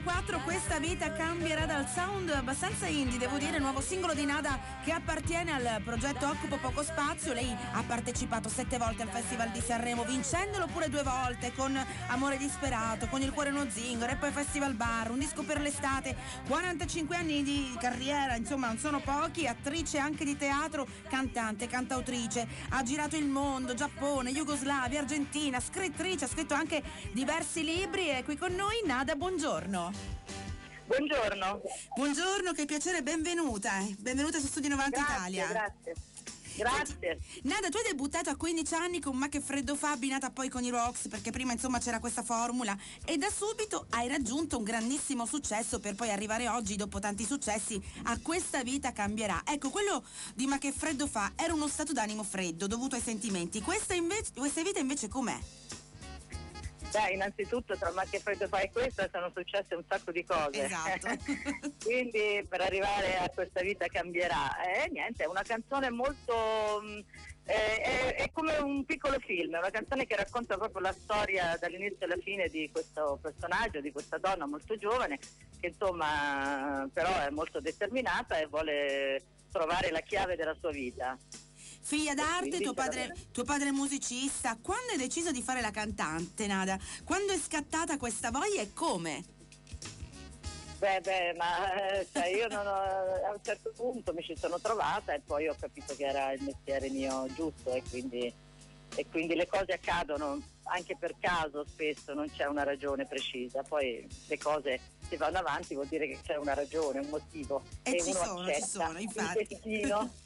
9:34, questa vita cambierà, dal sound abbastanza indie, devo dire, nuovo singolo di Nada che appartiene al progetto Occupo Poco Spazio. Lei ha partecipato 7 volte al Festival di Sanremo, vincendolo pure 2 volte con Amore Disperato, con Il Cuore Uno Zingaro e poi Festival Bar, un disco per l'estate, 45 anni di carriera, insomma non sono pochi, attrice anche di teatro, cantante, cantautrice, ha girato il mondo, Giappone, Jugoslavia, Argentina, scrittrice, ha scritto anche diversi libri. E qui con noi Nada, buongiorno. Buongiorno. Buongiorno, che piacere, benvenuta. Benvenuta su Studio 90 Italia. Grazie. Nada, tu hai debuttato a 15 anni con Ma che freddo fa, abbinata poi con i Rocks, perché prima insomma c'era questa formula, e da subito hai raggiunto un grandissimo successo per poi arrivare oggi, dopo tanti successi, a Questa vita cambierà. Ecco, quello di Ma che freddo fa era uno stato d'animo freddo dovuto ai sentimenti. Questa vita invece com'è? Beh, innanzitutto tra Ma che freddo fa e questa sono successe un sacco di cose. Esatto. Quindi per arrivare a Questa vita cambierà, niente, è una canzone molto è come un piccolo film, è una canzone che racconta proprio la storia dall'inizio alla fine di questo personaggio, di questa donna molto giovane che insomma però è molto determinata e vuole trovare la chiave della sua vita. Figlia d'arte, tuo padre è musicista. Quando hai deciso di fare la cantante, Nada? Quando è scattata questa voglia e come? Io a un certo punto mi ci sono trovata e poi ho capito che era il mestiere mio giusto e quindi le cose accadono anche per caso, spesso non c'è una ragione precisa, poi le cose si vanno avanti, vuol dire che c'è una ragione, un motivo e ci sono, infatti. Il destino.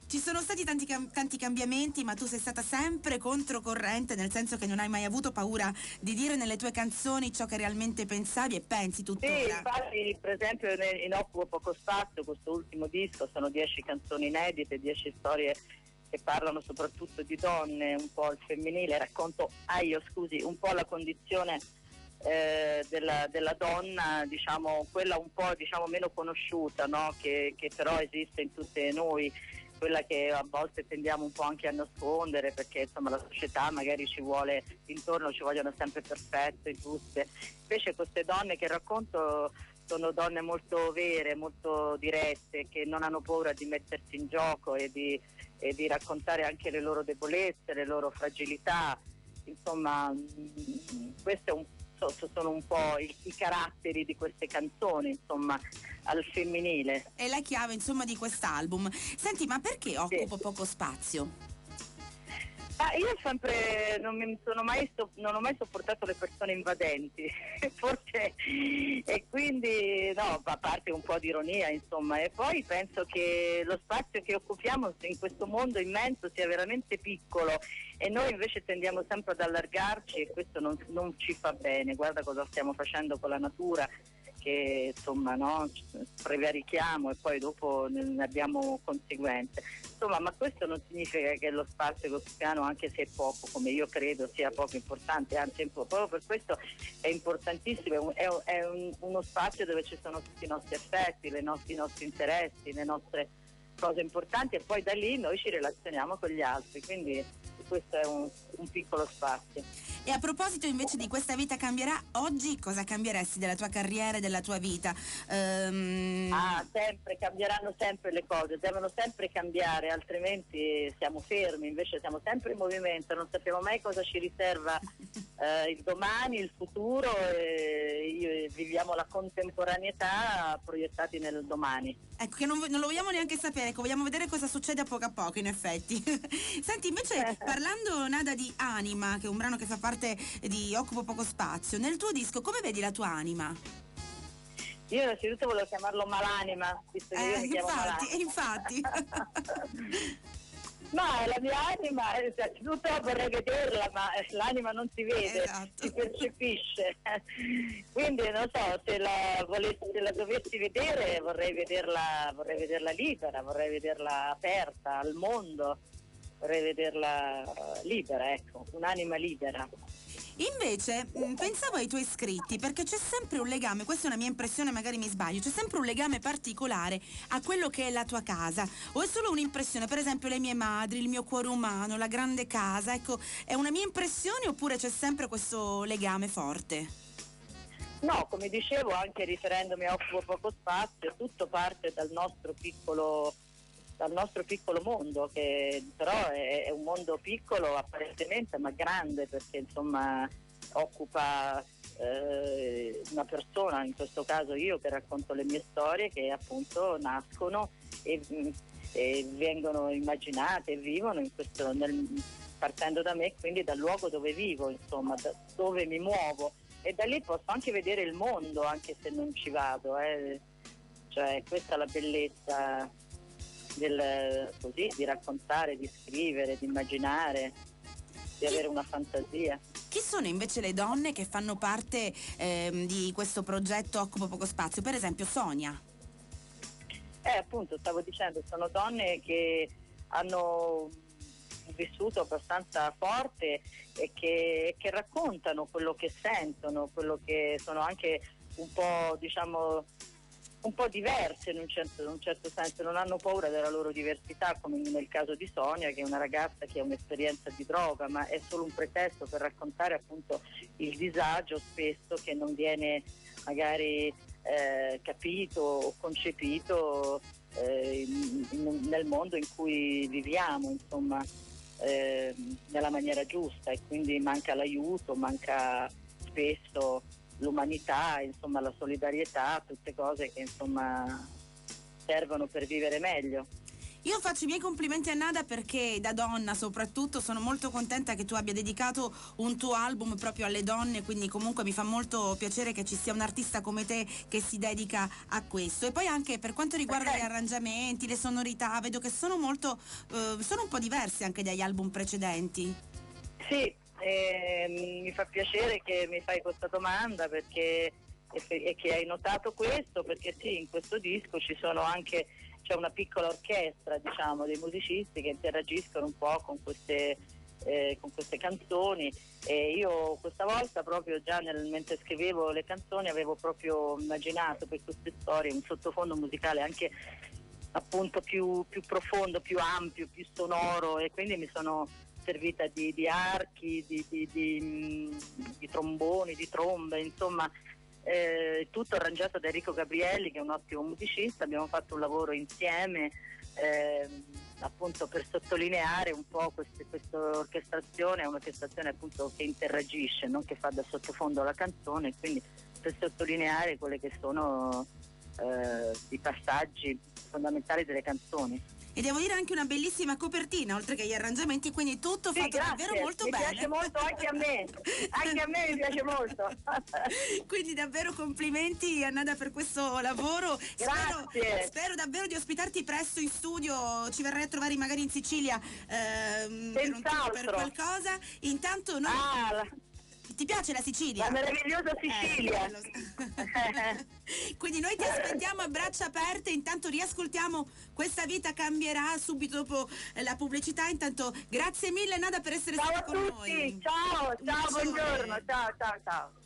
Ci sono stati tanti cambiamenti, ma tu sei stata sempre controcorrente, nel senso che non hai mai avuto paura di dire nelle tue canzoni ciò che realmente pensavi e pensi tuttora. Sì, infatti per esempio in Occupo Poco Spazio, questo ultimo disco, sono 10 canzoni inedite, 10 storie che parlano soprattutto di donne, un po' il femminile, racconto un po' la condizione della donna, diciamo quella un po' meno conosciuta, no? che però esiste in tutte noi, quella che a volte tendiamo un po' anche a nascondere perché insomma la società magari ci vogliono sempre perfette, giuste. Invece queste donne che racconto sono donne molto vere, molto dirette, che non hanno paura di mettersi in gioco e di raccontare anche le loro debolezze, le loro fragilità. Insomma, questo sono un po' i caratteri di queste canzoni, insomma, al femminile. È la chiave, insomma, di quest'album. Senti, ma perché Occupo Poco Spazio? Io sempre non ho mai sopportato le persone invadenti, forse, e quindi no, a parte un po' di ironia, insomma, e poi penso che lo spazio che occupiamo in questo mondo immenso sia veramente piccolo e noi invece tendiamo sempre ad allargarci e questo non ci fa bene. Guarda cosa stiamo facendo con la natura, che insomma no, prevarichiamo e poi dopo ne abbiamo conseguenze. Insomma, ma questo non significa che lo spazio che occupiamo, anche se è poco, come io credo sia poco importante, anzi proprio per questo è importantissimo, è uno spazio dove ci sono tutti i nostri affetti, i nostri interessi, le nostre cose importanti e poi da lì noi ci relazioniamo con gli altri, quindi questo è un piccolo spazio. E a proposito invece di Questa vita cambierà, oggi cosa cambieresti della tua carriera e della tua vita? Sempre, cambieranno sempre le cose, devono sempre cambiare, altrimenti siamo fermi, invece siamo sempre in movimento, non sappiamo mai cosa ci riserva il domani, il futuro, e viviamo la contemporaneità proiettati nel domani. Ecco, che non lo vogliamo neanche sapere, vogliamo vedere cosa succede a poco, in effetti. Senti, invece, parlando, Nada, di Anima, che è un brano che fa parte di Occupo Poco Spazio, nel tuo disco come vedi la tua anima? Io innanzitutto volevo chiamarlo Malanima, visto che io mi chiamo Malanima. Infatti. Ma la mia anima, innanzitutto vorrei vederla, ma l'anima non si vede, esatto. Si percepisce. Quindi non so, se la dovessi vedere vorrei vederla libera, vorrei vederla aperta al mondo, vorrei vederla libera, ecco, un'anima libera. Invece pensavo ai tuoi scritti, perché c'è sempre un legame, questa è una mia impressione, magari mi sbaglio, c'è sempre un legame particolare a quello che è la tua casa, o è solo un'impressione? Per esempio le mie madri, il mio cuore umano, la grande casa, ecco, è una mia impressione oppure c'è sempre questo legame forte? No, come dicevo, anche riferendomi a Occupo Poco Spazio, tutto parte dal nostro piccolo mondo, che però è un mondo piccolo apparentemente, ma grande, perché insomma occupa una persona, in questo caso io, che racconto le mie storie, che appunto nascono e vengono immaginate e vivono in questo, partendo da me, quindi dal luogo dove vivo, insomma, da dove mi muovo, e da lì posso anche vedere il mondo, anche se non ci vado, cioè questa è la bellezza di raccontare, di scrivere, di immaginare, di avere una fantasia. Chi sono invece le donne che fanno parte di questo progetto Occupo Poco Spazio? Per esempio Sonia. Appunto, stavo dicendo, sono donne che hanno vissuto abbastanza forte e che raccontano quello che sentono, quello che sono anche un po', diciamo, un po' diverse in un certo senso, non hanno paura della loro diversità, come nel caso di Sonia, che è una ragazza che ha un'esperienza di droga, ma è solo un pretesto per raccontare appunto il disagio spesso che non viene magari capito o concepito nel mondo in cui viviamo, insomma, nella maniera giusta, e quindi manca l'aiuto, manca spesso l'umanità, insomma la solidarietà, tutte cose che insomma servono per vivere meglio. Io faccio i miei complimenti a Nada, perché da donna soprattutto sono molto contenta che tu abbia dedicato un tuo album proprio alle donne, quindi comunque mi fa molto piacere che ci sia un artista come te che si dedica a questo. E poi anche per quanto riguarda gli arrangiamenti, le sonorità, vedo che sono molto sono un po' diverse anche dagli album precedenti. Sì, mi fa piacere che mi fai questa domanda, perché e che hai notato questo, perché sì, in questo disco c'è una piccola orchestra, diciamo, dei musicisti che interagiscono un po' con queste canzoni, e io questa volta proprio già mentre scrivevo le canzoni avevo proprio immaginato per queste storie un sottofondo musicale anche appunto più profondo, più ampio, più sonoro, e quindi mi sono servita di archi, di tromboni, di trombe, insomma tutto arrangiato da Enrico Gabrielli, che è un ottimo musicista. Abbiamo fatto un lavoro insieme appunto per sottolineare un po' questa orchestrazione, è un'orchestrazione appunto che interagisce, non che fa da sottofondo la canzone, quindi per sottolineare quelli che sono i passaggi fondamentali delle canzoni. E devo dire anche una bellissima copertina, oltre che gli arrangiamenti, quindi tutto sì, fatto grazie, davvero molto bene. Mi piace molto anche a me mi piace molto. Quindi davvero complimenti a Nada per questo lavoro. Grazie. Spero davvero di ospitarti presto in studio, ci verrai a trovare magari in Sicilia per qualcosa. Intanto noi... Ti piace la Sicilia? La meravigliosa Sicilia. Quindi noi ti aspettiamo a braccia aperte, intanto riascoltiamo Questa vita cambierà subito dopo la pubblicità. Intanto grazie mille Nada per essere stata con noi. Ciao a tutti, ciao, buongiorno, ciao.